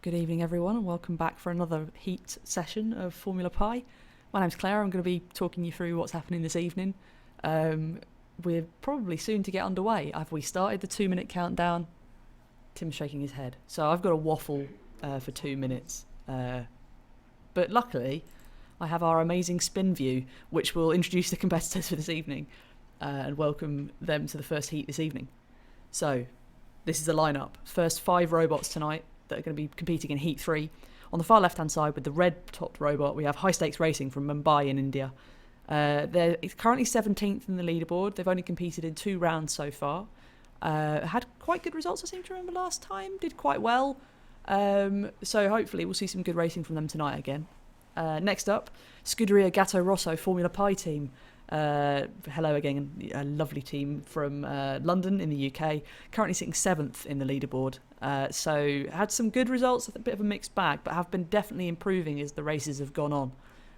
Good evening, everyone, and welcome back for another heat session of Formula Pi. My name's Claire. I'm going to be talking you through what's happening this evening. We're probably soon to get underway. Have we started the 2-minute countdown? Tim's shaking his head. So I've got a waffle for 2 minutes. But luckily, I have our amazing spin view, which will introduce the competitors for this evening and welcome them to the first heat this evening. So this is the lineup. First 5 robots tonight that are going to be competing in Heat 3. On the far left-hand side with the red-topped robot, we have High Stakes Racing from Mumbai in India. They're currently 17th in the leaderboard. They've only competed in 2 rounds so far. Had quite good results, I seem to remember, last time. Did quite well. So hopefully we'll see some good racing from them tonight again. Next up, Scuderia Gatto Rosso Formula Pi team. Hello again, a lovely team from London in the UK, currently sitting 7th in the leaderboard. So had some good results, a bit of a mixed bag, but have been definitely improving as the races have gone on,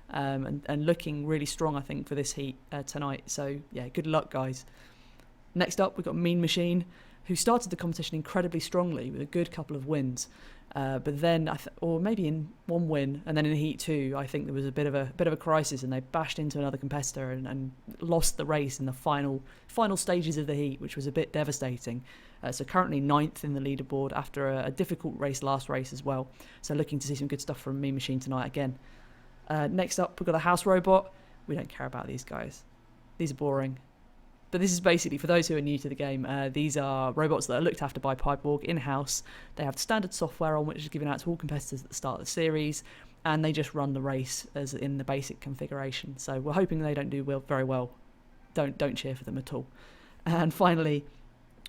and looking really strong, I think, for this heat tonight. So yeah, good luck, guys. Next up, we've got Mean Machine, who started the competition incredibly strongly with a good couple of wins. But then, or maybe in 1 win, and then in Heat 2, I think there was a bit of a crisis, and they bashed into another competitor and lost the race in the final stages of the heat, which was a bit devastating. So currently 9th in the leaderboard after a difficult last race as well. So looking to see some good stuff from Mean Machine tonight again. Next up, we've got a House Robot. We don't care about these guys. These are boring. But this is basically, for those who are new to the game, these are robots that are looked after by Pipeborg in-house. They have standard software on which is given out to all competitors at the start of the series, and they just run the race as in the basic configuration. So we're hoping they don't do very well. Don't cheer for them at all. And finally,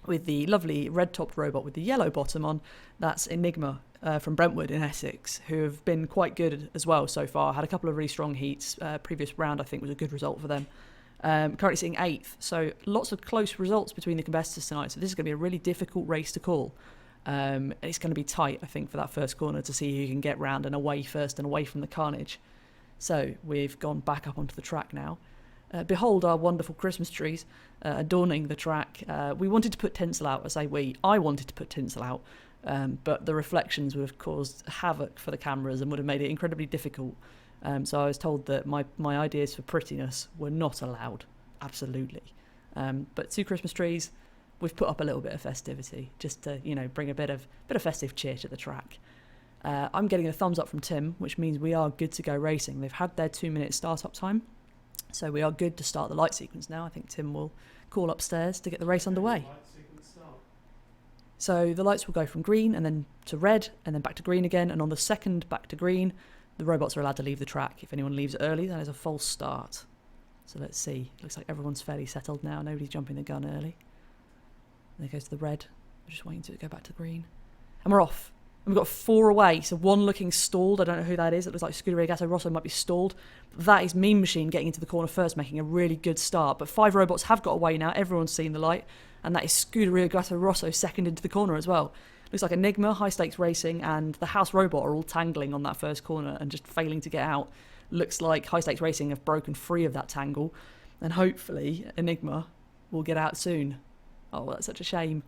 with the lovely red-topped robot with the yellow bottom on, that's Enigma from Brentwood in Essex, who have been quite good as well so far. Had a couple of really strong heats. Previous round, I think, was a good result for them. Currently sitting 8th, so lots of close results between the competitors tonight. So this is going to be a really difficult race to call. It's going to be tight, I think, for that first corner to see who can get round and away first and away from the carnage. So we've gone back up onto the track now. Behold our wonderful Christmas trees adorning the track. We wanted to put tinsel out. I wanted to put tinsel out, but the reflections would have caused havoc for the cameras and would have made it incredibly difficult. So I was told that my ideas for prettiness were not allowed, absolutely. But 2 Christmas trees, we've put up a little bit of festivity, just to bring a bit of festive cheer to the track. I'm getting a thumbs up from Tim, which means we are good to go racing. They've had their 2-minute start-up time, so we are good to start the light sequence now. I think Tim will call upstairs to get the race underway. So the lights will go from green and then to red and then back to green again, and on the second back to green, the robots are allowed to leave the track. If anyone leaves early, that is a false start. So let's see. Looks like everyone's fairly settled now. Nobody's jumping the gun early. There goes the red. We're just waiting to go back to green. And we're off. And we've got 4 away. So 1 looking stalled. I don't know who that is. It looks like Scuderia Gatto Rosso might be stalled. That is Mean Machine getting into the corner first, making a really good start. But 5 robots have got away now. Everyone's seen the light. And that is Scuderia Gatto Rosso second into the corner as well. Looks like Enigma, High Stakes Racing, and the House Robot are all tangling on that first corner and just failing to get out. Looks like High Stakes Racing have broken free of that tangle, and hopefully Enigma will get out soon. Oh, that's such a shame.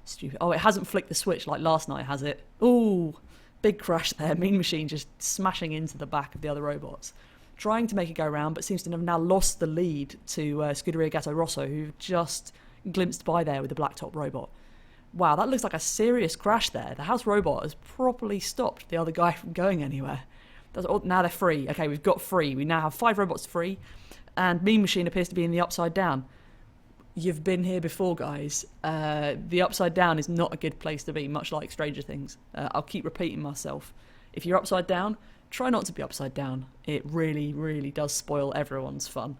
Stupid. Oh, it hasn't flicked the switch like last night, has it? Ooh, big crash there. Mean Machine just smashing into the back of the other robots. Trying to make it go round, but seems to have now lost the lead to Scuderia Gatto Rosso, who just glimpsed by there with the black top robot. Wow, that looks like a serious crash there. The House Robot has properly stopped the other guy from going anywhere. Now they're free. Okay, we've got free. We now have 5 robots free, and Mean Machine appears to be in the upside down. You've been here before, guys. The upside down is not a good place to be, much like Stranger Things. I'll keep repeating myself. If you're upside down, try not to be upside down. It really, really does spoil everyone's fun.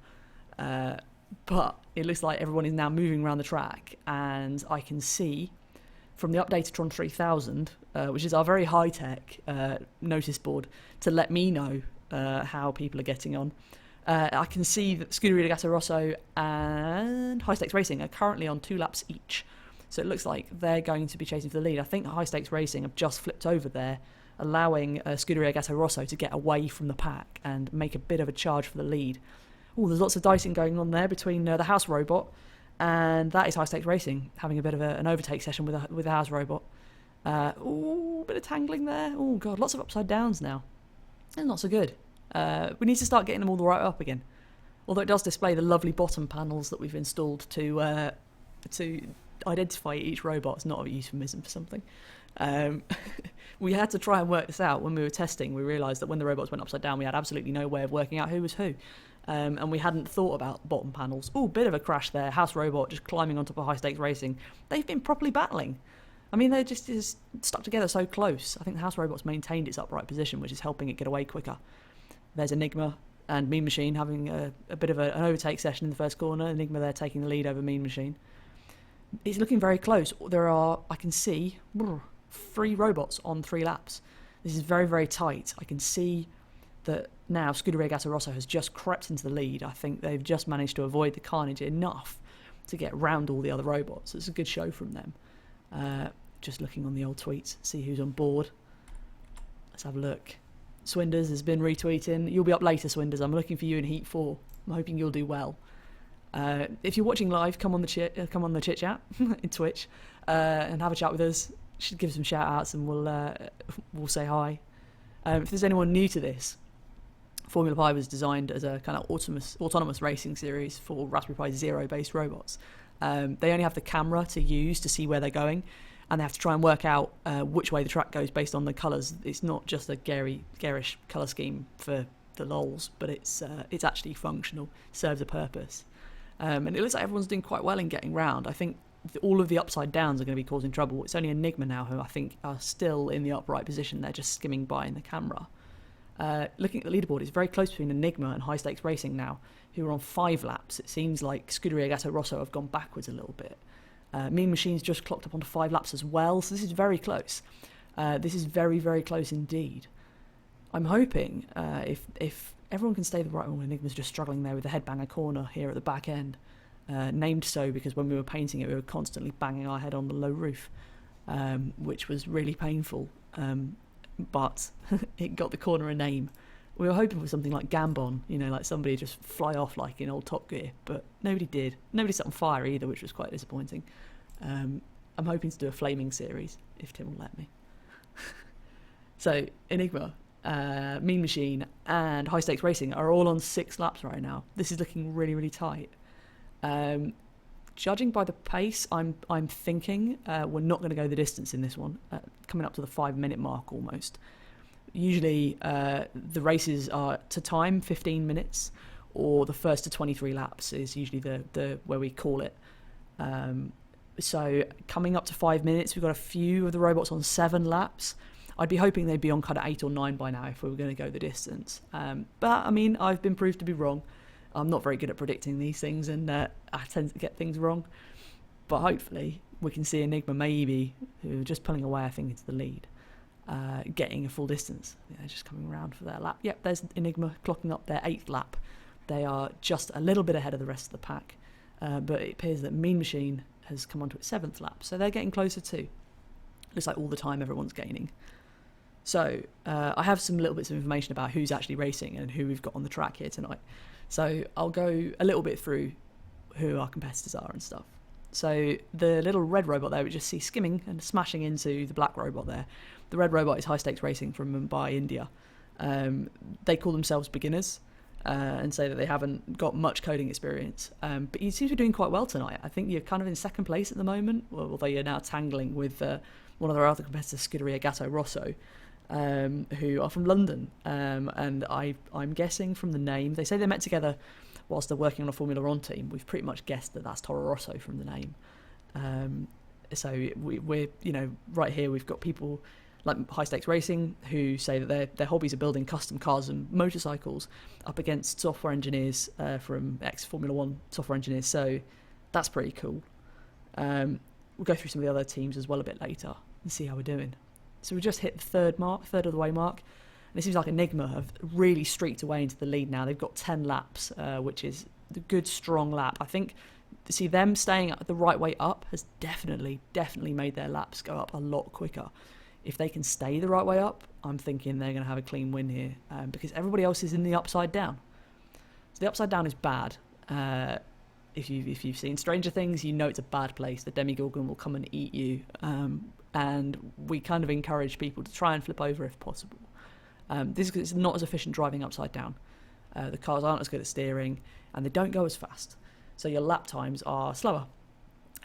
But it looks like everyone is now moving around the track, and I can see from the Updatatron 3000, which is our very high-tech notice board to let me know how people are getting on. I can see that Scuderia Gatto Rosso and High Stakes Racing are currently on 2 laps each. So it looks like they're going to be chasing for the lead. I think High Stakes Racing have just flipped over there, allowing Scuderia Gatto Rosso to get away from the pack and make a bit of a charge for the lead. Oh, there's lots of dicing going on there between the House Robot, and that is High Stakes Racing having a bit of an overtake session with the House Robot. Bit of tangling there. Oh god, lots of upside downs now. They're not so good. We need to start getting them all the right up again. Although it does display the lovely bottom panels that we've installed to identify each robot. It's not a euphemism for something. We had to try and work this out when we were testing. We realised that when the robots went upside down, we had absolutely no way of working out who was who. And we hadn't thought about bottom panels. Oh, bit of a crash there. House Robot just climbing on top of High Stakes Racing. They've been properly battling. I mean, they're just stuck together so close. I think the House Robot's maintained its upright position, which is helping it get away quicker. There's Enigma and Mean Machine having a bit of an overtake session in the first corner. Enigma there taking the lead over Mean Machine. It's looking very close. There are, I can see, 3 robots on 3 laps. This is very, very tight. I can see that now Scuderia Gattuso has just crept into the lead. I think they've just managed to avoid the carnage enough to get round all the other robots. It's a good show from them. Just looking on the old tweets, see who's on board. Let's have a look. Swinders has been retweeting. You'll be up later, Swinders. I'm looking for you in Heat 4. I'm hoping you'll do well. If you're watching live, come on the chit chat in Twitch and have a chat with us. Should give some shout outs and we'll say hi. If there's anyone new to this, Formula Pi was designed as a kind of autonomous racing series for Raspberry Pi Zero based robots. They only have the camera to use to see where they're going, and they have to try and work out which way the track goes based on the colours. It's not just a garish colour scheme for the lols, but it's actually functional, serves a purpose. And it looks like everyone's doing quite well in getting round. I think all of the upside downs are going to be causing trouble. It's only Enigma now who I think are still in the upright position. They're just skimming by in the camera. Looking at the leaderboard, it's very close between Enigma and High Stakes Racing now, who are on 5 laps. It seems like Scuderia Gattuso have gone backwards a little bit. Mean Machine's just clocked up onto 5 laps as well, so this is very close. This is very, very close indeed. I'm hoping if everyone can stay the right way, Enigma's just struggling there with the headbanger corner here at the back end. Named so because when we were painting it, we were constantly banging our head on the low roof, which was really painful. But it got the corner a name. We were hoping for something like Gambon, like somebody just fly off like in old Top Gear, but nobody did. Nobody set on fire either, which was quite disappointing. I'm hoping to do a flaming series, if Tim will let me. So, Enigma, Mean Machine, and High Stakes Racing are all on 6 laps right now. This is looking really, really tight. Judging by the pace, I'm thinking we're not going to go the distance in this one, coming up to the 5-minute mark almost. Usually the races are to time 15 minutes, or the first to 23 laps is usually the where we call it. So coming up to 5 minutes, we've got a few of the robots on 7 laps. I'd be hoping they'd be on kind of 8 or 9 by now if we were going to go the distance. But I mean, I've been proved to be wrong. I'm not very good at predicting these things, and I tend to get things wrong. But hopefully we can see Enigma maybe, who are just pulling away, I think, into the lead, getting a full distance. They're just coming around for their lap. Yep, there's Enigma clocking up their 8th lap. They are just a little bit ahead of the rest of the pack. But it appears that Mean Machine has come onto its 7th lap, so they're getting closer too. Looks like all the time everyone's gaining. So I have some little bits of information about who's actually racing and who we've got on the track here tonight. So I'll go a little bit through who our competitors are and stuff. So the little red robot there, we just see skimming and smashing into the black robot there. The red robot is High Stakes Racing from Mumbai, India. They call themselves beginners and say that they haven't got much coding experience. But you seem to be doing quite well tonight. I think you're kind of in 2nd place at the moment, although you're now tangling with one of their other competitors, Scuderia Gattuso, who are from London, and I'm guessing from the name, they say they met together whilst they're working on a Formula One team. We've pretty much guessed that that's Toro Rosso from the name. So we're right here we've got people like High Stakes Racing who say that their hobbies are building custom cars and motorcycles up against software engineers from ex-Formula One software engineers, so that's pretty cool. We'll go through some of the other teams as well a bit later and see how we're doing. So we just hit the third of the way mark. And it seems like Enigma have really streaked away into the lead now. They've got 10 laps, which is a good, strong lap. I think to see them staying the right way up has definitely made their laps go up a lot quicker. If they can stay the right way up, I'm thinking they're going to have a clean win here because everybody else is in the upside down. So the upside down is bad. If you've seen Stranger Things, you know it's a bad place. The Demigorgon will come and eat you and we kind of encourage people to try and flip over if possible. This is not as efficient driving upside down. The cars aren't as good at steering, and they don't go as fast. So your lap times are slower,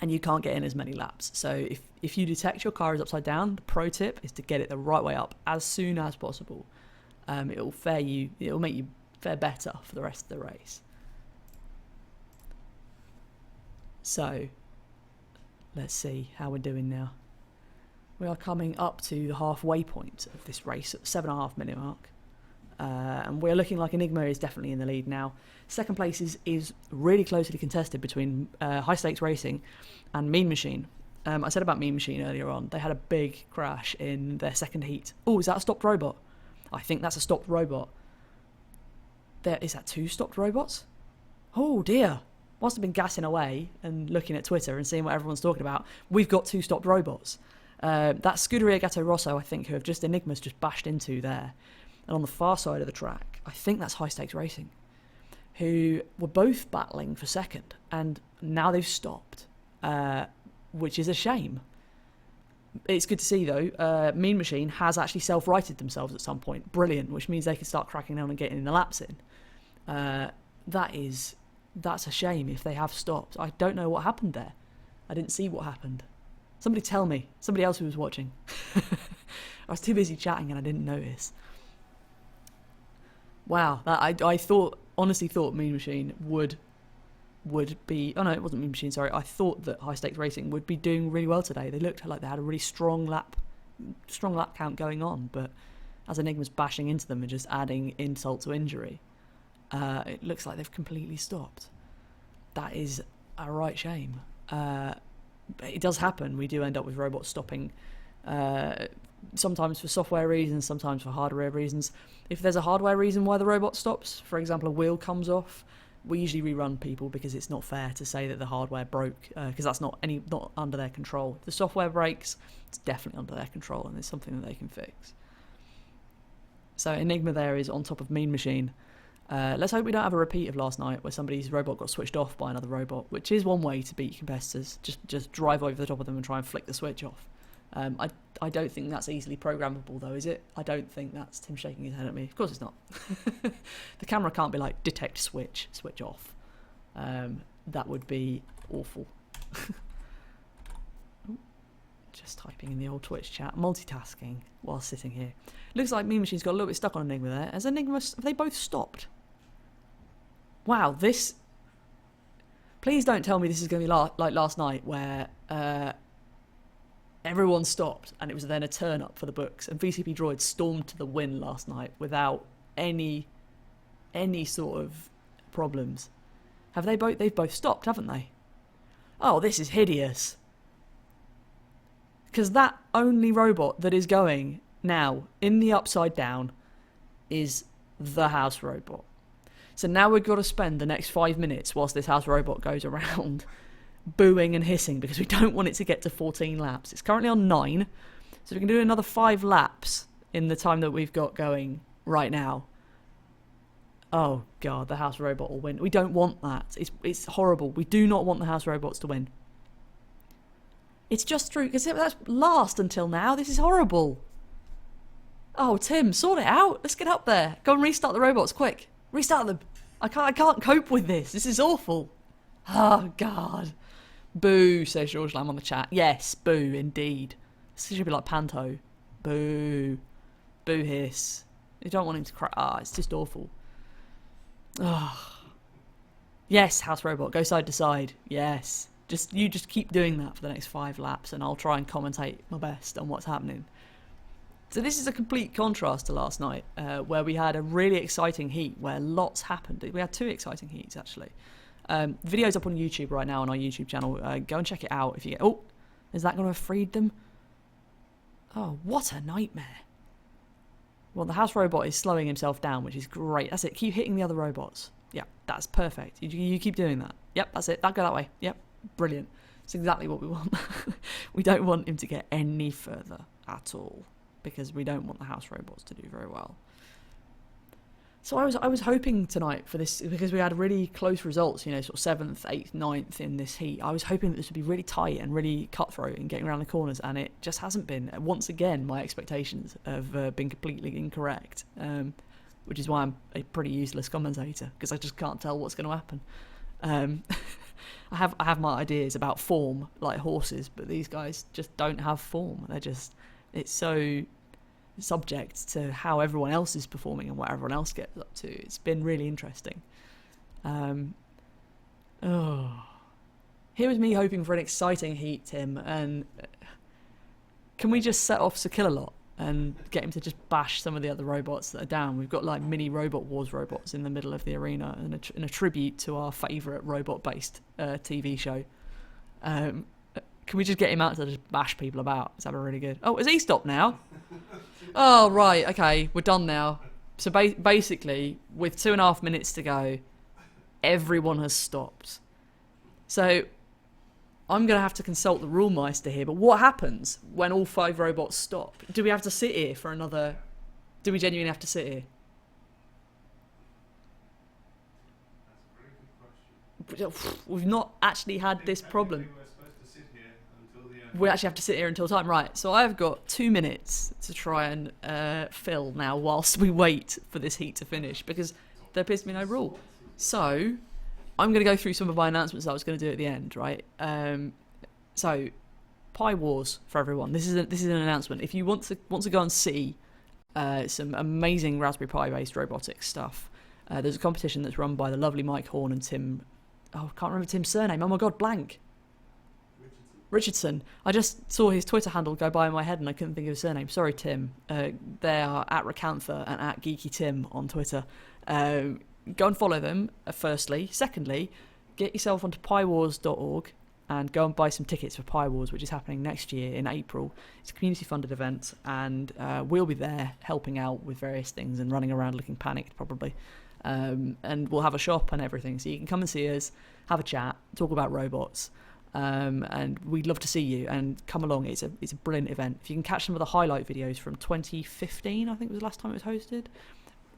and you can't get in as many laps. So if you detect your car is upside down, the pro tip is to get it the right way up as soon as possible. It'll make you fare better for the rest of the race. So let's see how we're doing now. We are coming up to the halfway point of this race at the 7.5 minute mark. And we're looking like Enigma is definitely in the lead now. Second place is really closely contested between High Stakes Racing and Mean Machine. I said about Mean Machine earlier on, they had a big crash in their second heat. Oh, is that a stopped robot? I think that's a stopped robot. Is that 2 stopped robots? Oh dear. Whilst I've been gassing away and looking at Twitter and seeing what everyone's talking about, we've got 2 stopped robots. That's Scuderia Gatto Rosso, I think, who have Enigma's just bashed into there. And on the far side of the track, I think that's High Stakes Racing, who were both battling for second, and now they've stopped, which is a shame. It's good to see, though. Mean Machine has actually self-righted themselves at some point. Brilliant, which means they can start cracking down and getting the laps in. That's a shame if they have stopped. I don't know what happened there. I didn't see what happened. Somebody tell me. Somebody else who was watching. I was too busy chatting and I didn't notice. Wow, I honestly thought Mean Machine would be... Oh no, it wasn't Mean Machine, sorry. I thought that High Stakes Racing would be doing really well today. They looked like they had a really strong lap count going on, but as Enigma's bashing into them and just adding insult to injury, it looks like they've completely stopped. That is a right shame. It does happen. We do end up with robots stopping, sometimes for software reasons, sometimes for hardware reasons. If there's a hardware reason why the robot stops, for example, a wheel comes off, we usually rerun people because it's not fair to say that the hardware broke, because that's not under their control. If the software breaks, it's definitely under their control and it's something that they can fix. So Enigma there is on top of Mean Machine. Let's hope we don't have a repeat of last night where somebody's robot got switched off by another robot, which is one way to beat competitors. Just drive over the top of them and try and flick the switch off. I don't think that's easily programmable, though, is it? I don't think that's Tim shaking his head at me. Of course it's not. The camera can't be like, detect switch off. That would be awful. Just typing in the old Twitch chat, multitasking while sitting here. Looks like Mean Machine's got a little bit stuck on Enigma there. Have they both stopped? Wow, this... Please don't tell me this is going to be like last night where everyone stopped and it was then a turn up for the books and VCP Droid stormed to the win last night without any sort of problems. They've both stopped, haven't they? Oh, this is hideous. Because that only robot that is going now in the upside down is the house robot. So now we've got to spend the next 5 minutes whilst this house robot goes around booing and hissing because we don't want it to get to 14 laps. It's currently on 9, so we can do another 5 laps in the time that we've got going right now. Oh god, the house robot will win. We don't want that. It's horrible. We do not want the house robots to win. It's just true, because that's last until now. This is horrible. Oh, Tim, sort it out. Let's get up there. Go and restart the robots, quick. Restart them. I can't cope with this. This is awful. Oh, God. Boo, says George Lamb on the chat. Yes, boo, indeed. This should be like Panto. Boo. Boo hiss. You don't want him to cry. Ah, it's just awful. Oh. Yes, house robot, go side to side. Yes. You just keep doing that for the next 5 laps and I'll try and commentate my best on what's happening. So this is a complete contrast to last night, where we had a really exciting heat where lots happened. We had 2 exciting heats, actually. Video's up on YouTube right now on our YouTube channel. Go and check it out if you get... Oh, is that going to have freed them? Oh, what a nightmare. Well, the house robot is slowing himself down, which is great. That's it. Keep hitting the other robots. Yeah, that's perfect. You keep doing that. Yep, that's it. That'll go that way. Yep. Brilliant. It's exactly what we want. We don't want him to get any further at all because we don't want the house robots to do very well. So I was hoping tonight for this, because we had really close results, sort of 7th, 8th, 9th in this heat. I was hoping that this would be really tight and really cutthroat and getting around the corners, and it just hasn't been. Once again, my expectations have been completely incorrect, which is why I'm a pretty useless commentator, because I just can't tell what's going to happen. I have my ideas about form, like horses, but these guys just don't have form. It's so subject to how everyone else is performing and what everyone else gets up to. It's been really interesting. Here was me hoping for an exciting heat, Tim, and can we just set off Sir Kill-A-Lot and get him to just bash some of the other robots that are down? We've got like mini Robot Wars robots in the middle of the arena, and a tribute to our favourite robot-based TV show. Can we just get him out to just bash people about? Is that really good? Oh, has he stopped now? Oh, right, okay, we're done now. So basically, with 2.5 minutes to go, everyone has stopped. So I'm going to have to consult the rule meister here, but what happens when all 5 robots stop? Do we have to sit here for another... Do we genuinely have to sit here? That's a very good question. We've not actually had this problem. We're supposed to sit here until the end. We actually have to sit here until time. Right, so I've got 2 minutes to try and fill now whilst we wait for this heat to finish, because there appears to be no rule. So I'm going to go through some of my announcements that I was going to do at the end, right? So Pi Wars for everyone. This is an announcement. If you want to go and see some amazing Raspberry Pi based robotics stuff, there's a competition that's run by the lovely Mike Horn and Tim. Oh, I can't remember Tim's surname. Oh my god, blank. Richardson. I just saw his Twitter handle go by in my head and I couldn't think of his surname. Sorry, Tim. They are at Racantha and at Geeky Tim on Twitter. Go and follow them, firstly. Secondly, get yourself onto piwars.org and go and buy some tickets for Pi Wars, which is happening next year in April. It's a community-funded event, and we'll be there helping out with various things and running around looking panicked, probably. And we'll have a shop and everything, so you can come and see us, have a chat, talk about robots, and we'd love to see you, and come along. It's a brilliant event. If you can catch some of the highlight videos from 2015, I think was the last time it was hosted,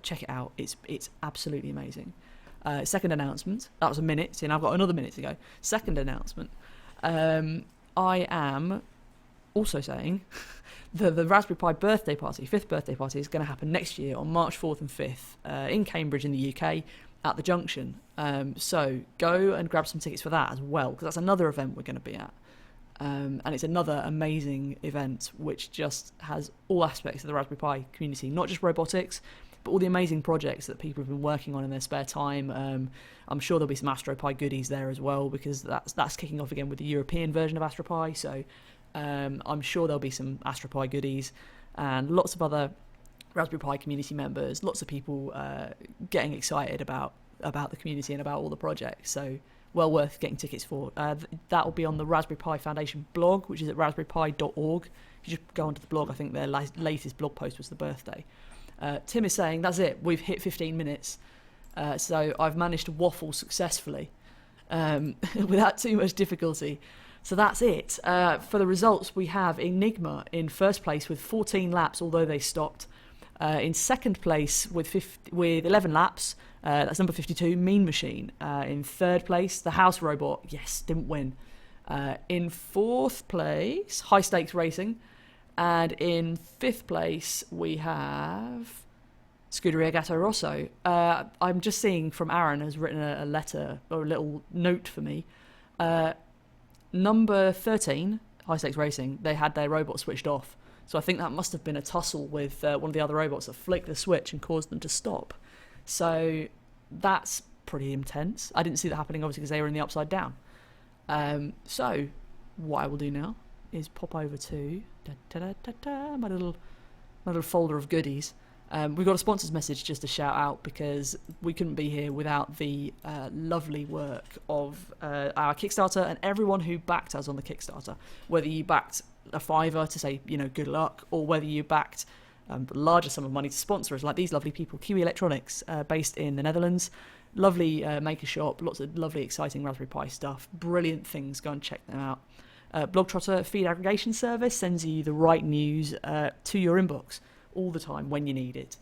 check it out. It's absolutely amazing. Second announcement. That was a minute. See, now I've got another minute to go. Second announcement. I am also saying the Raspberry Pi birthday party, 5th birthday party, is going to happen next year on March 4th and 5th in Cambridge in the UK at the Junction. So go and grab some tickets for that as well, because that's another event we're going to be at. And it's another amazing event which just has all aspects of the Raspberry Pi community, not just robotics, but all the amazing projects that people have been working on in their spare time. I'm sure there'll be some AstroPi goodies there as well, because that's kicking off again with the European version of AstroPi. So I'm sure there'll be some AstroPi goodies and lots of other Raspberry Pi community members, lots of people getting excited about the community and about all the projects. So well worth getting tickets for. That will be on the Raspberry Pi Foundation blog, which is at raspberrypi.org. If you just go onto the blog, I think their latest blog post was the birthday. Tim is saying, that's it, we've hit 15 minutes. So I've managed to waffle successfully without too much difficulty. So that's it. For the results, we have Enigma in first place with 14 laps, although they stopped. In second place with 11 laps, that's number 52, Mean Machine. In third place, the House Robot, yes, didn't win. In fourth place, High Stakes Racing. And in fifth place, we have Scuderia Gatto Rosso. I'm just seeing from Aaron has written a letter or a little note for me. Number 13, High Stakes Racing, they had their robot switched off. So I think that must have been a tussle with one of the other robots that flicked the switch and caused them to stop. So that's pretty intense. I didn't see that happening, obviously, because they were in the upside down. So what I will do now is pop over to my little folder of goodies. We've got a sponsors message just to shout out, because we couldn't be here without the lovely work of our Kickstarter and everyone who backed us on the Kickstarter. Whether you backed a $5 to say, good luck, or whether you backed a larger sum of money to sponsor us, like these lovely people, Kiwi Electronics, based in the Netherlands. Lovely maker shop, lots of lovely, exciting Raspberry Pi stuff, brilliant things. Go and check them out. Blogtrotter feed aggregation service sends you the right news to your inbox all the time when you need it.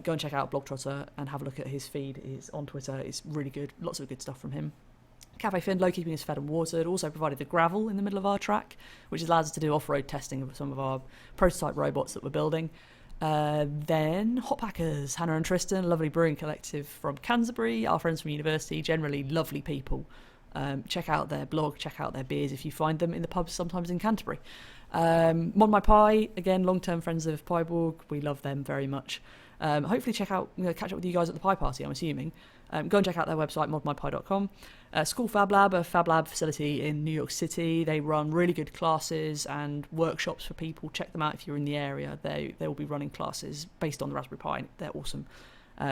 Go and check out Blogtrotter and have a look at his feed. It's on Twitter. It's really good. Lots of good stuff from him. Cafe Findlow keeping us fed and watered. Also provided the gravel in the middle of our track, which allows us to do off-road testing of some of our prototype robots that we're building. Then Hotpackers, Hannah and Tristan, a lovely brewing collective from Canterbury, our friends from university, generally lovely people. Check out their blog, check out their beers if you find them in the pubs sometimes in Canterbury. Mod My Pie, again, long-term friends of Pieborg. We love them very much. Hopefully catch up with you guys at the pie party, I'm assuming. Go and check out their website, modmypie.com. School Fab Lab, a Fab Lab facility in New York City. They run really good classes and workshops for people. Check them out if you're in the area. They will be running classes based on the Raspberry Pi. They're awesome.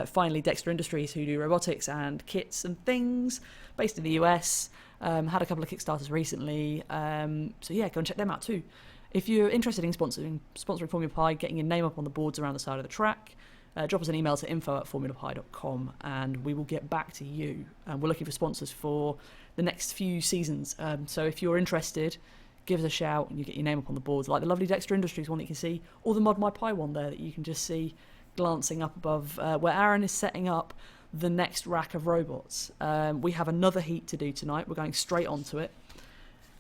Finally, Dexter Industries, who do robotics and kits and things, based in the US. Had a couple of Kickstarters recently. So yeah, go and check them out too. If you're interested in sponsoring Formula Pi, getting your name up on the boards around the side of the track, drop us an email to info@formulapi.com and we will get back to you. We're looking for sponsors for the next few seasons. So if you're interested, give us a shout and you get your name up on the boards, like the lovely Dexter Industries one that you can see, or the Mod My Pi one there that you can just see glancing up above, where Aaron is setting up the next rack of robots. We have another heat to do tonight. We're going straight onto it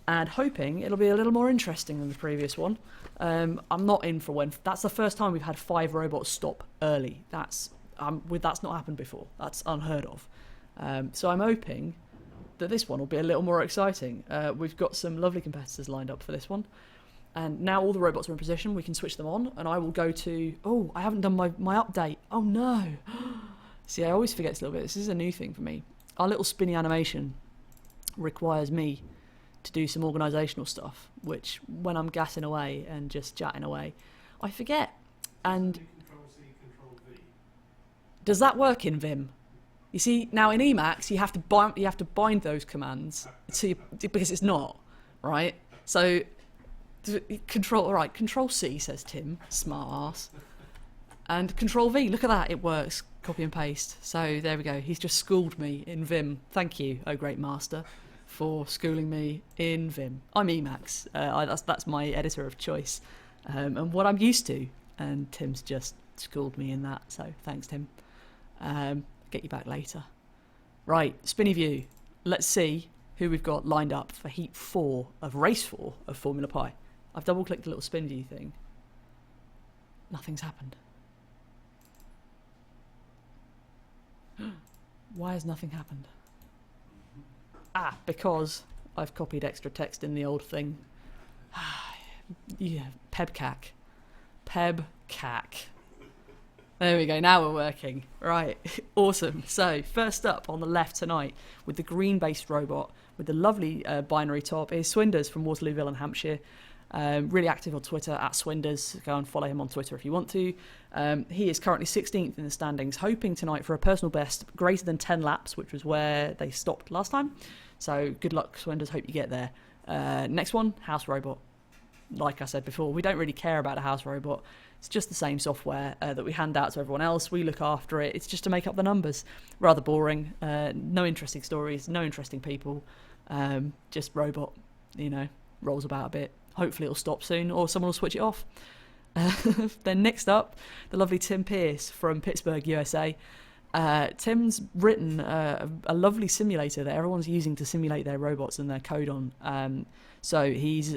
and hoping it'll be a little more interesting than the previous one. I'm not in for when. That's the first time we've had 5 robots stop early. That's not happened before. That's unheard of. So I'm hoping that this one will be a little more exciting. We've got some lovely competitors lined up for this one. And now all the robots are in position, we can switch them on, and I will go to... Oh, I haven't done my update. Oh, no. See, I always forget this a little bit. This is a new thing for me. Our little spinny animation requires me to do some organisational stuff, which, when I'm gassing away and just chatting away, I forget. And Control-C, Control-V. does that work in Vim? You see, now in Emacs, you have to bind those commands because it's not, right? So... Control C, says Tim, smart ass. And Control V, look at that, it works. Copy and paste. So there we go. He's just schooled me in Vim. Thank you, oh great master, for schooling me in Vim. I'm Emacs. That's my editor of choice, and what I'm used to. And Tim's just schooled me in that. So thanks, Tim. Get you back later. Right, spinny view. Let's see who we've got lined up for Heat 4 of Race 4 of Formula Pi. I've double-clicked the little spin view thing. Nothing's happened. Why has nothing happened? Because I've copied extra text in the old thing. Yeah, Pebcac. Pebcac. There we go, now we're working. Right, awesome. So, first up on the left tonight, with the green-based robot, with the lovely binary top, is Swinders from Waterlooville in Hampshire. Really active on Twitter, @Swinders. Go and follow him on Twitter if you want to. He is currently 16th in the standings, hoping tonight for a personal best greater than 10 laps, which was where they stopped last time. So, good luck, Swinders. Hope you get there. Next one, House Robot. Like I said before, we don't really care about a House Robot. It's just the same software that we hand out to everyone else. We look after it. It's just to make up the numbers. Rather boring. No interesting stories. No interesting people. Just robot, rolls about a bit. Hopefully it'll stop soon or someone will switch it off. Then next up, the lovely Tim Pierce from Pittsburgh, USA. Tim's written a lovely simulator that everyone's using to simulate their robots and their code on. So he's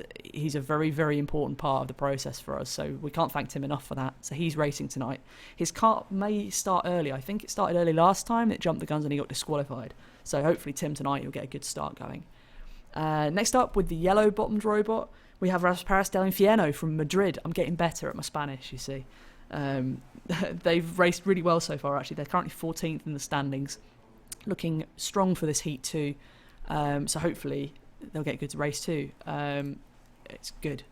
a very, very important part of the process for us. So we can't thank Tim enough for that. So he's racing tonight. His car may start early. I think it started early last time. It jumped the guns and he got disqualified. So hopefully Tim tonight will get a good start going. Next up, with the yellow-bottomed robot, we have Paris del Infierno from Madrid. I'm getting better at my Spanish, you see. They've raced really well so far, actually. They're currently 14th in the standings, looking strong for this heat too. So hopefully they'll get good to race too. It's good.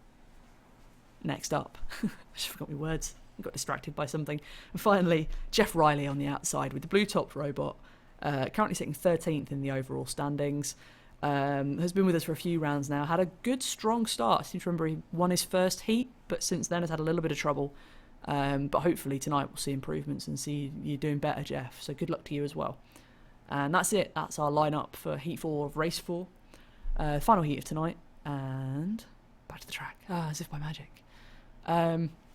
Next up, I just forgot my words. I got distracted by something. And finally, Jeff Riley on the outside with the blue-topped robot, currently sitting 13th in the overall standings. Has been with us for a few rounds now. Had a good, strong start. I seem to remember he won his first heat, but since then has had a little bit of trouble. But hopefully tonight we'll see improvements and see you doing better, Jeff. So good luck to you as well. And that's it. That's our lineup for Heat 4 of Race 4. Final heat of tonight. And back to the track. As if by magic.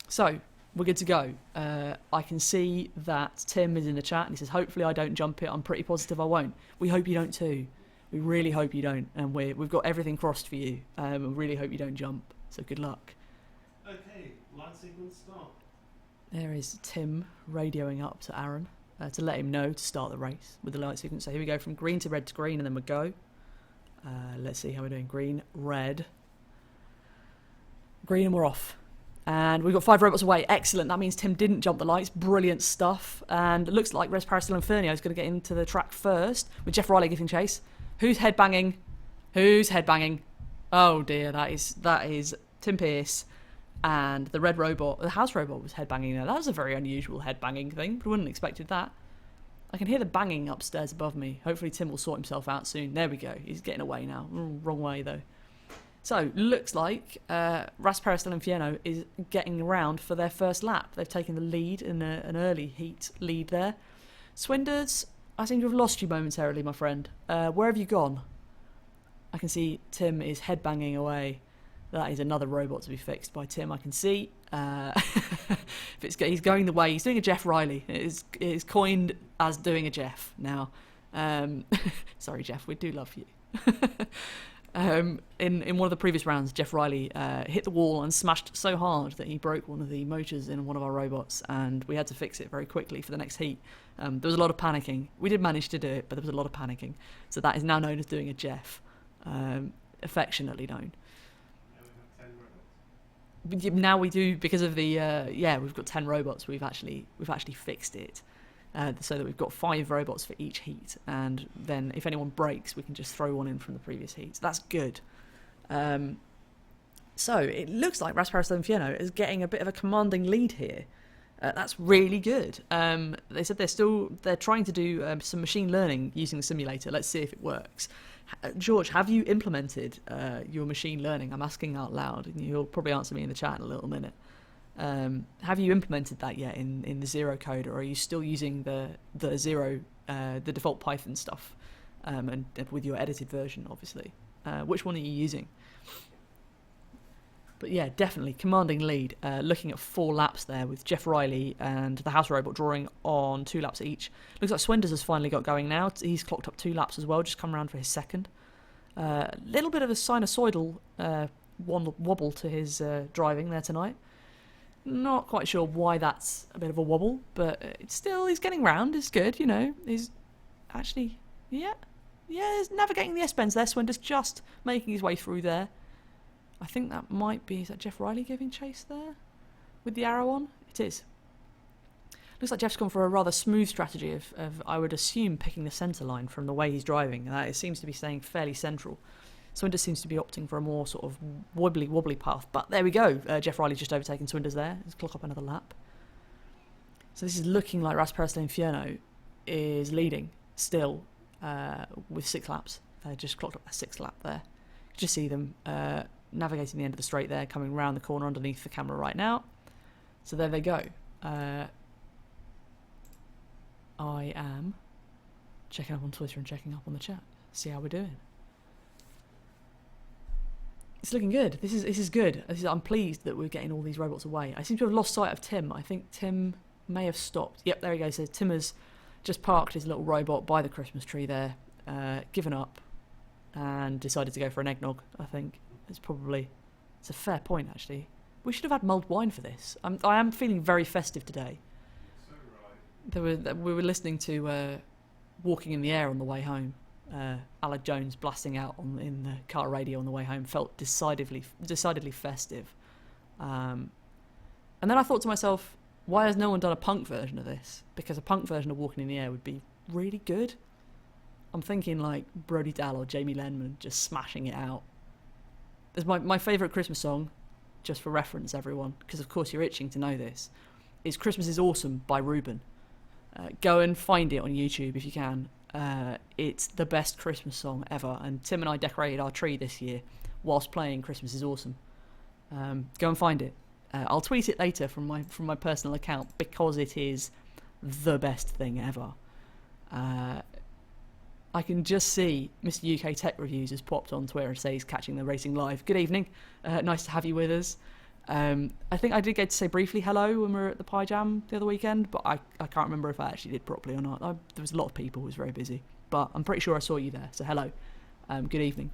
So, we're good to go. I can see that Tim is in the chat and he says, hopefully I don't jump it. I'm pretty positive I won't. We hope you don't too. We really hope you don't. And we've got everything crossed for you. We really hope you don't jump. So good luck. Okay, light sequence start. There is Tim radioing up to Aaron to let him know to start the race with the light sequence. So here we go from green to red to green and then we go. Let's see how we're doing. Green, red. Green and we're off. And we've got 5 robots away. Excellent. That means Tim didn't jump the lights. Brilliant stuff. And it looks like Res Parastil Inferno is going to get into the track first with Jeff Riley giving chase. Who's headbanging? Who's headbanging? Oh dear, that is Tim Pearce. And the red robot, the house robot was headbanging there. That was a very unusual headbanging thing, but I wouldn't have expected that. I can hear the banging upstairs above me. Hopefully Tim will sort himself out soon. There we go. He's getting away now. Wrong way though. So, looks like Ras Parastil Inferno is getting around for their first lap. They've taken the lead in an early heat lead there. Swinders, I seem to have lost you momentarily, my friend. Where have you gone? I can see Tim is headbanging away. That is another robot to be fixed by Tim, I can see. He's going the way. He's doing a Jeff Riley. It is coined as doing a Jeff now. Sorry, Jeff, we do love you. In one of the previous rounds, Jeff Riley hit the wall and smashed so hard that he broke one of the motors in one of our robots, and we had to fix it very quickly for the next heat. There was a lot of panicking. We did manage to do it, but there was a lot of panicking. So that is now known as doing a Jeff, affectionately known. Now we do, because of the we've got 10 robots. We've actually fixed it. So that we've got 5 robots for each heat, and then if anyone breaks, we can just throw one in from the previous heat. So that's good. So it looks like Ras Parastil Inferno is getting a bit of a commanding lead here. That's really good. They said they're trying to do some machine learning using the simulator. Let's see if it works. George, have you implemented your machine learning? I'm asking out loud, and you'll probably answer me in the chat in a little minute. Have you implemented that yet in the Zero code, or are you still using the Zero, the default Python stuff, and with your edited version, obviously? Which one are you using? But yeah, definitely commanding lead. Looking at 4 laps there with Jeff Riley and the house robot drawing on 2 laps each. Looks like Swinders has finally got going now. He's clocked up 2 laps as well, just come around for his second. Little bit of a sinusoidal wobble to his driving there tonight. Not quite sure why that's a bit of a wobble, but he's getting round. It's good, you know. He's actually, he's navigating the S-bends there. Swinders just making his way through there. I think that might be, is that Jeff Riley giving chase there with the arrow on? It is. Looks like Jeff's gone for a rather smooth strategy of I would assume, picking the centre line from the way he's driving. It seems to be staying fairly central. Swinders seems to be opting for a more sort of wobbly path. But there we go. Jeff Riley just overtaking Swinders there. Let's clock up another lap. So this is looking like Ras Parastil Inferno is leading still with 6 laps. They just clocked up a 6th lap there. Just see them navigating the end of the straight there, coming round the corner underneath the camera right now. So there they go. I am checking up on Twitter and checking up on the chat. See how we're doing. It's looking good. This is good. I'm pleased that we're getting all these robots away. I seem to have lost sight of Tim. I think Tim may have stopped. Yep, there he goes. So Tim has just parked his little robot by the Christmas tree there, given up, and decided to go for an eggnog, I think. It's a fair point, actually. We should have had mulled wine for this. I am feeling very festive today. So right. We were listening to Walking in the Air on the way home. Alec Jones blasting out in the car radio on the way home. Felt decidedly festive. And then I thought to myself, why has no one done a punk version of this? Because a punk version of Walking in the Air would be really good. I'm thinking like Brody Dalle or Jamie Lenman just smashing it out. It's my favourite Christmas song, just for reference, everyone, because of course you're itching to know this, is Christmas is Awesome by Ruben. Go and find it on YouTube if you can. It's the best Christmas song ever, and Tim and I decorated our tree this year whilst playing Christmas is Awesome. Go and find it. I'll tweet it later from my personal account, because it is the best thing ever. I can just see Mr. UK Tech Reviews has popped on Twitter and says he's catching the racing live. Good evening. Nice to have you with us. I think I did get to say briefly hello when we were at the Pie Jam the other weekend, but I can't remember if I actually did properly or not. There was a lot of people, it was very busy, but I'm pretty sure I saw you there, so hello. Good evening.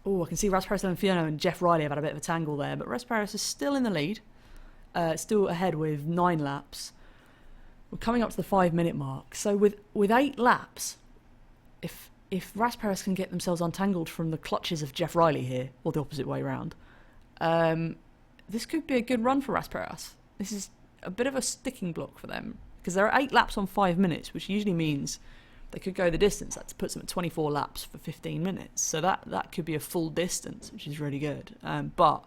Oh, I can see Rasparis Inferno and Jeff Riley have had a bit of a tangle there, but Rasparis is still in the lead, still ahead with 9 laps. We're coming up to the 5-minute mark, so with 8 laps, if Rasparis can get themselves untangled from the clutches of Jeff Riley here, or the opposite way around, this could be a good run for Rasparis. This is a bit of a sticking block for them, because there are 8 laps on 5 minutes, which usually means they could go the distance. That puts them at 24 laps for 15 minutes. So that could be a full distance, which is really good. But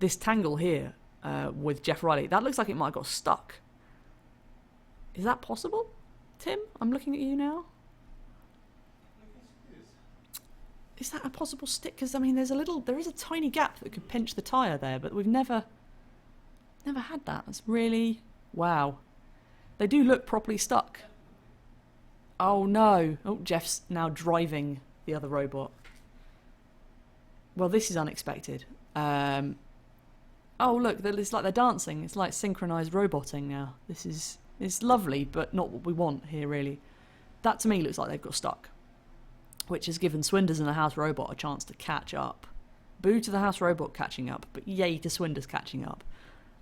this tangle here with Jeff Riley, that looks like it might have got stuck. Is that possible, Tim? I'm looking at you now. Is that a possible stick? Because I mean, there is a tiny gap that could pinch the tyre there, but we've never had that. That's really, wow. They do look properly stuck. Oh no! Oh, Jeff's now driving the other robot. Well, this is unexpected. Oh look, it's like they're dancing. It's like synchronised roboting now. It's lovely, but not what we want here, really. That to me looks like they've got stuck, which has given Swinders and the House Robot a chance to catch up. Boo to the House Robot catching up, but yay to Swinders catching up.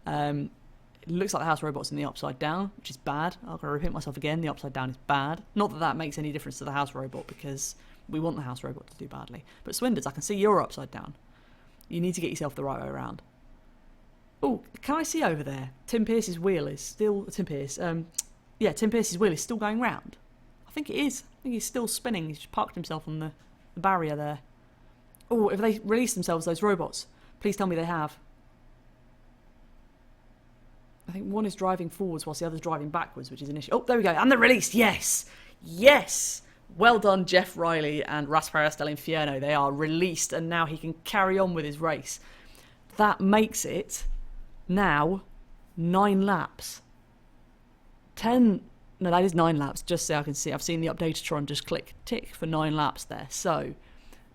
It looks like the House Robot's in the upside down, which is bad. I'm going to repeat myself again, the upside down is bad. Not that that makes any difference to the House Robot, because we want the House Robot to do badly. But Swinders, I can see you're upside down. You need to get yourself the right way around. Oh, can I see over there? Tim Pearce's wheel is still... Tim Pearce's wheel is still going round. I think it is. I think he's still spinning. He's just parked himself on the barrier there. Oh, if they release themselves, those robots, please tell me they have. I think one is driving forwards whilst the other's driving backwards, which is an issue. Oh, there we go. And they're released. Yes. Yes. Well done, Jeff Riley and Rasparis del Infierno. They are released, and now he can carry on with his race. That makes it now 9 laps. 10... No, that is 9 laps, just so I can see. I've seen the Updatatron just click tick for 9 laps there. So,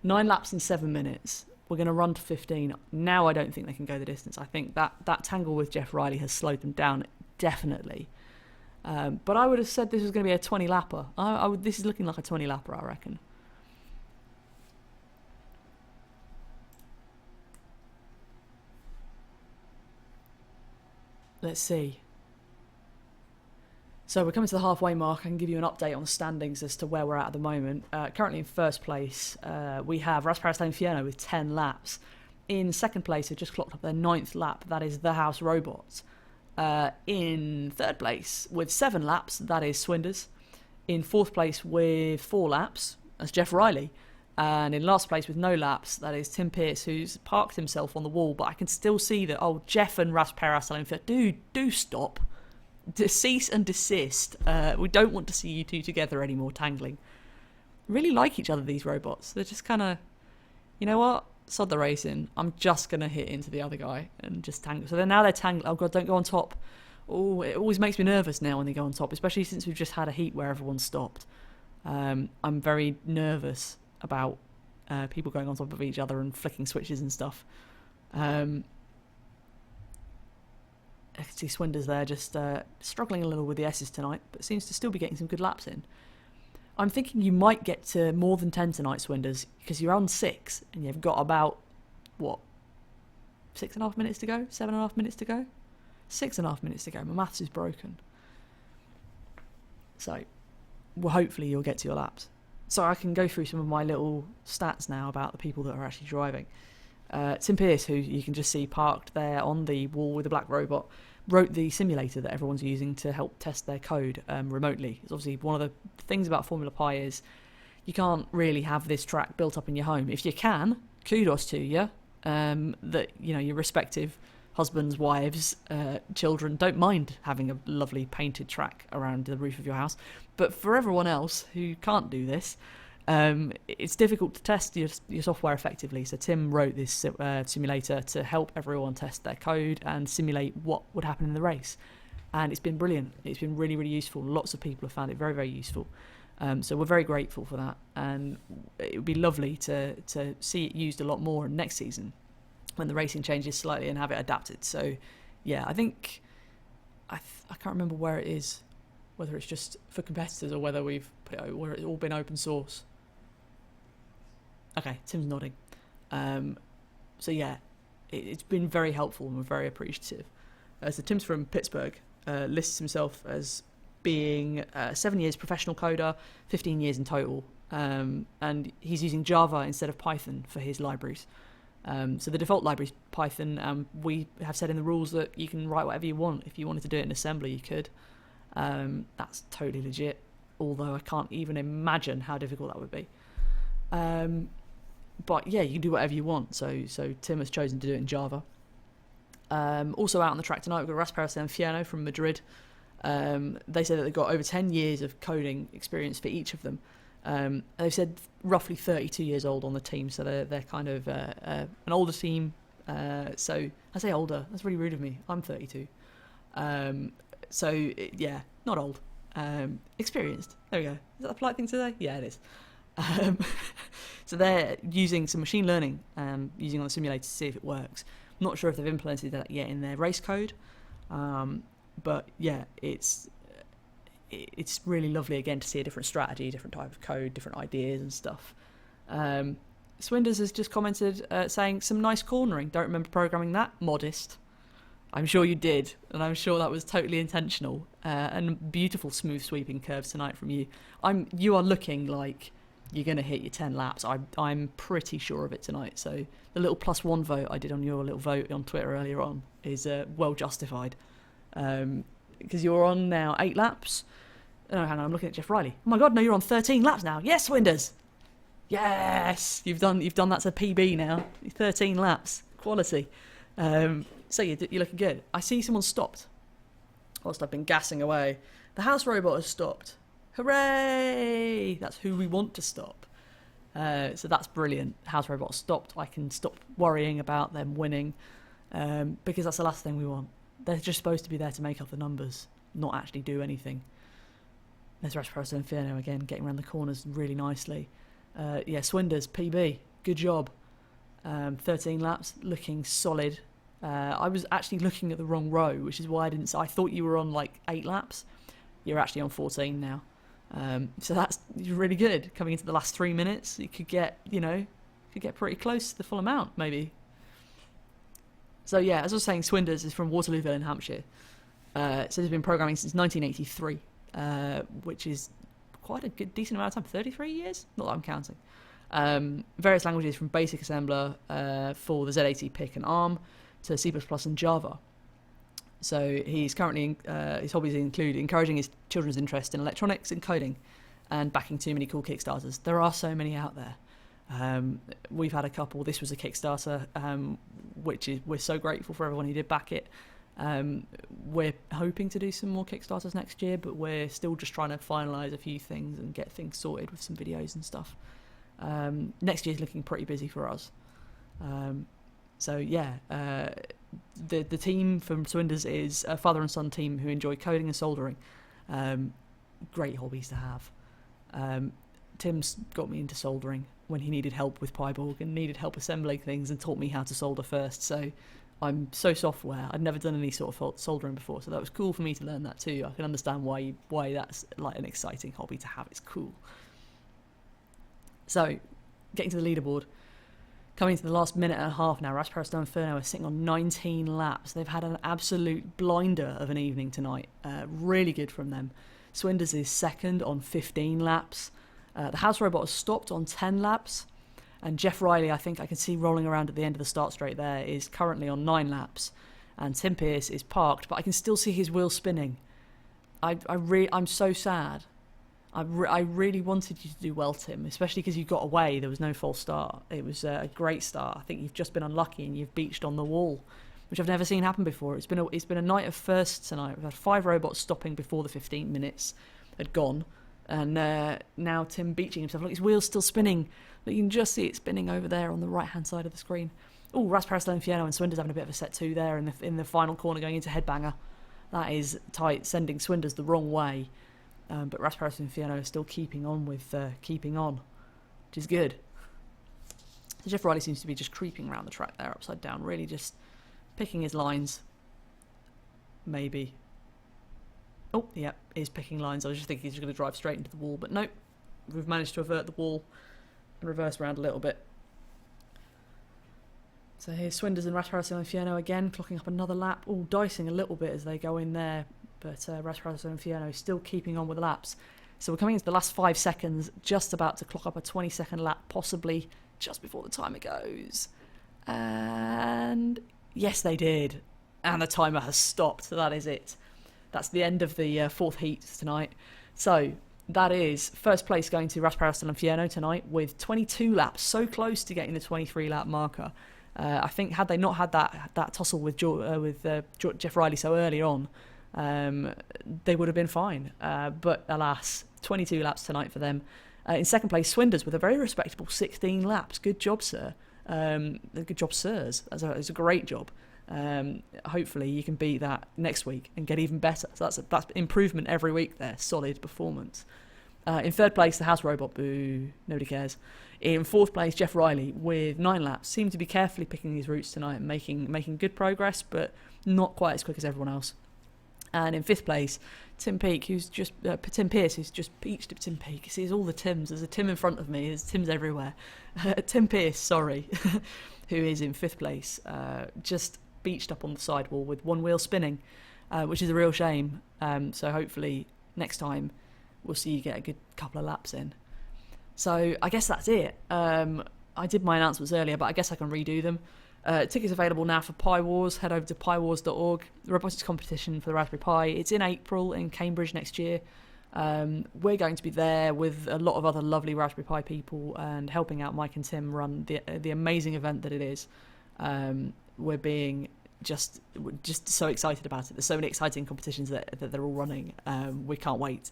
9 laps in 7 minutes. We're going to run to 15. Now I don't think they can go the distance. I think that tangle with Jeff Riley has slowed them down, definitely. But I would have said this was going to be a 20-lapper. This is looking like a 20-lapper, I reckon. Let's see. So we're coming to the halfway mark. I can give you an update on the standings as to where we're at the moment. Currently in first place, we have Rasparis del Infierno with 10 laps. In second place, they've just clocked up their 9th lap. That is the House Robots. In third place, with 7 laps, that is Swinders. In fourth place, with 4 laps, that's Jeff Riley. And in last place, with no laps, that is Tim Pearce, who's parked himself on the wall. But I can still see that, Jeff and Rasparis del Infierno, do stop. Cease and desist. We don't want to see you two together anymore tangling. Really like each other, these robots. They're just kind of, you know what? Sod the racing. I'm just going to hit into the other guy and just tangle. So now they're tangling. Oh god, don't go on top. Oh, it always makes me nervous now when they go on top, especially since we've just had a heat where everyone stopped. I'm very nervous about people going on top of each other and flicking switches and stuff. I can see Swinders there just struggling a little with the S's tonight, but seems to still be getting some good laps in. I'm thinking you might get to more than 10 tonight, Swinders, because you're on 6, and you've got about, 6.5 minutes to go? 7.5 minutes to go? 6.5 minutes to go. My maths is broken. So, well, hopefully you'll get to your laps. So I can go through some of my little stats now about the people that are actually driving. Tim Pearce, who you can just see parked there on the wall with the black robot, wrote the simulator that everyone's using to help test their code remotely. It's obviously one of the things about Formula Pi is you can't really have this track built up in your home. If you can, kudos to you. That your respective husbands, wives, children don't mind having a lovely painted track around the roof of your house. But for everyone else who can't do this, it's difficult to test your software effectively. So Tim wrote this simulator to help everyone test their code and simulate what would happen in the race. And it's been brilliant. It's been really, really useful. Lots of people have found it very, very useful. So we're very grateful for that. And it would be lovely to see it used a lot more next season. when the racing changes slightly and have it adapted. So, yeah, I think I can't remember where it is, whether it's just for competitors or whether we've put it, where it's all been open source. Okay, Tim's nodding. So yeah, it's been very helpful and we're very appreciative. So Tim's from Pittsburgh, lists himself as being 7 years professional coder, 15 years in total, and he's using Java instead of Python for his libraries. So the default library is Python. We have said in the rules that you can write whatever you want. If you wanted to do it in assembly, you could. That's totally legit, although I can't even imagine how difficult that would be. But yeah, you can do whatever you want. So Tim has chosen to do it in Java. Also out on the track tonight, we've got Rasparas and Fierno from Madrid. They said that they've got over 10 years of coding experience for each of them. They've said roughly 32 years old on the team, so they're kind of an older team. So I say older, that's really rude of me. I'm 32. Yeah, not old. Experienced. There we go. Is that a polite thing to say? Yeah, it is. So they're using some machine learning, using on the simulator to see if it works. I'm not sure if they've implemented that yet in their race code, but yeah, it's really lovely again to see a different strategy, different type of code, different ideas and stuff. Swinders has just commented saying some nice cornering. Don't remember programming that. Modest. I'm sure you did, and I'm sure that was totally intentional. And beautiful smooth sweeping curves tonight from you. You are looking like you're going to hit your 10 laps. I'm pretty sure of it tonight. So the little +1 vote I did on your little vote on Twitter earlier on is well justified. Because you're on now 8 laps. Oh, hang on, I'm looking at Jeff Riley. Oh my God, no, you're on 13 laps now. Yes, Winders. Yes, you've done that's a PB now. 13 laps, quality. So you're looking good. I see someone stopped whilst I've been gassing away. The house robot has stopped. Hooray! That's who we want to stop. So that's brilliant. House robot stopped. I can stop worrying about them winning because that's the last thing we want. They're just supposed to be there to make up the numbers, not actually do anything. There's Rasparas and Inferno again, getting around the corners really nicely. Yeah, Swinders, PB, good job. 13 laps, looking solid. I was actually looking at the wrong row, which is why I thought you were on like 8 laps. You're actually on 14 now. So that's really good. Coming into the last 3 minutes, you could get pretty close to the full amount, maybe. So yeah, as I was saying, Swinders is from Waterlooville in Hampshire. So he's been programming since 1983, which is quite a decent amount of time. 33 years? Not that I'm counting. Various languages from Basic Assembler for the Z80 PIC and ARM to C++ and Java. So he's currently, his hobbies include encouraging his children's interest in electronics and coding and backing too many cool Kickstarters. There are so many out there. We've had a couple. This was a Kickstarter, we're so grateful for everyone who did back it. We're hoping to do some more Kickstarters next year, but we're still just trying to finalise a few things and get things sorted with some videos and stuff. Next year's looking pretty busy for us. So yeah, the team from Swinders is a father and son team who enjoy coding and soldering. Great hobbies to have. Tim's got me into soldering when he needed help with Pyborg and needed help assembling things and taught me how to solder first. So I'm so software. I'd never done any sort of soldering before, so that was cool for me to learn that too. I can understand why that's like an exciting hobby to have. It's cool. So, getting to the leaderboard. Coming to the last minute and a half now, Rasparas and Inferno are sitting on 19 laps. They've had an absolute blinder of an evening tonight. Really good from them. Swinders is second on 15 laps. The house robot has stopped on 10 laps. And Jeff Riley, I think I can see rolling around at the end of the start straight there, is currently on 9 laps. And Tim Pearce is parked, but I can still see his wheel spinning. I'm so sad. I really wanted you to do well, Tim, especially because you got away. There was no false start. It was a great start. I think you've just been unlucky and you've beached on the wall, which I've never seen happen before. It's been a night of firsts tonight. We've had 5 robots stopping before the 15 minutes had gone, and now Tim beaching himself. Look, his wheel's still spinning. But you can just see it spinning over there on the right-hand side of the screen. Oh, Rasparas and Inferno and Swinders having a bit of a set 2 there in the final corner going into Headbanger. That is tight, sending Swinders the wrong way. But Rasparas and Inferno are still keeping on with keeping on, which is good. So Jeff Riley seems to be just creeping around the track there, upside down, really just picking his lines. Maybe. Oh, yeah, he's picking lines. I was just thinking he's going to drive straight into the wall, but nope. We've managed to avert the wall and reverse around a little bit. So here's Swinders and Rattraros and Fierno again, clocking up another lap. Oh, dicing a little bit as they go in there, but Rattraros and Fierno still keeping on with the laps. So we're coming into the last 5 seconds, just about to clock up a 20-second lap, possibly just before the timer goes. And yes, they did. And the timer has stopped, so that is it. That's the end of the fourth heat tonight. So that is first place going to Rattraros and Fierno tonight with 22 laps, so close to getting the 23-lap marker. I think had they not had that tussle with Jeff Riley so early on, they would have been fine. But alas, 22 laps tonight for them. In second place, Swinders with a very respectable 16 laps. Good job, sir. Good job, sirs. It's a great job. Hopefully you can beat that next week and get even better. So that's improvement every week there. Solid performance. In third place, the House Robot. Boo. Nobody cares. In fourth place, Jeff Riley with 9 laps. Seemed to be carefully picking his routes tonight and making good progress, but not quite as quick as everyone else. And in fifth place, Tim Peake, Tim Pearce, who's just beached at Tim Peake. See, there's all the Tims. There's a Tim in front of me. There's Tims everywhere. Tim Pearce, sorry, who is in fifth place, just beached up on the sidewall with one wheel spinning, which is a real shame. So hopefully next time we'll see you get a good couple of laps in. So I guess that's it. I did my announcements earlier, but I guess I can redo them. Tickets available now for Pi Wars. Head over to piwars.org. The robotics competition for the Raspberry Pi. It's in April in Cambridge next year. We're going to be there with a lot of other lovely Raspberry Pi people and helping out Mike and Tim run the amazing event that it is. We're being just so excited about it. There's so many exciting competitions that they're all running. We can't wait.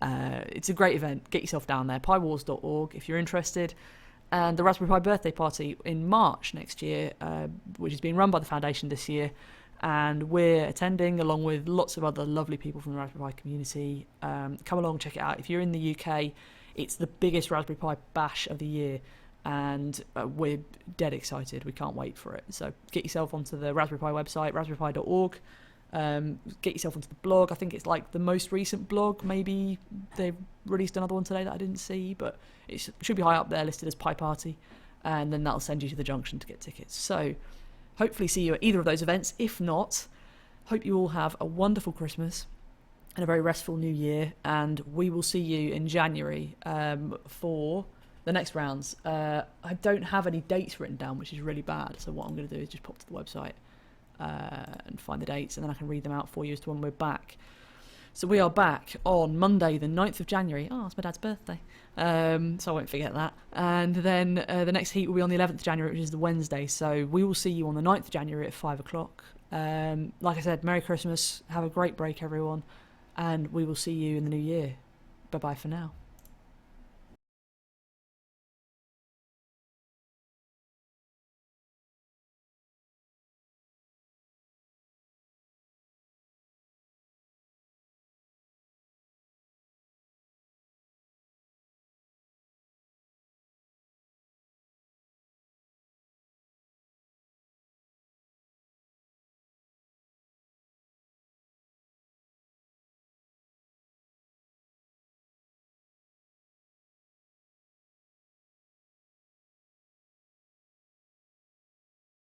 It's a great event. Get yourself down there. piwars.org if you're interested. And the Raspberry Pi birthday party in March next year, which is being run by the Foundation this year. And we're attending along with lots of other lovely people from the Raspberry Pi community. Come along, check it out. If you're in the UK, it's the biggest Raspberry Pi bash of the year. And we're dead excited. We can't wait for it. So get yourself onto the Raspberry Pi website, raspberrypi.org. Get yourself onto the blog. I think it's like the most recent blog. Maybe they've released another one today that I didn't see, but it should be high up there listed as Pi Party. And then that'll send you to the junction to get tickets. So hopefully see you at either of those events. If not, hope you all have a wonderful Christmas and a very restful New Year. And we will see you in January for the next rounds. I don't have any dates written down, which is really bad. So what I'm going to do is just pop to the website and find the dates, and then I can read them out for you as to when we're back. So we are back on Monday, the 9th of January. Oh, it's my dad's birthday. So I won't forget that. And then the next heat will be on the 11th of January, which is the Wednesday. So we will see you on the 9th of January at 5 o'clock. Like I said, Merry Christmas. Have a great break, everyone. And we will see you in the new year. Bye-bye for now.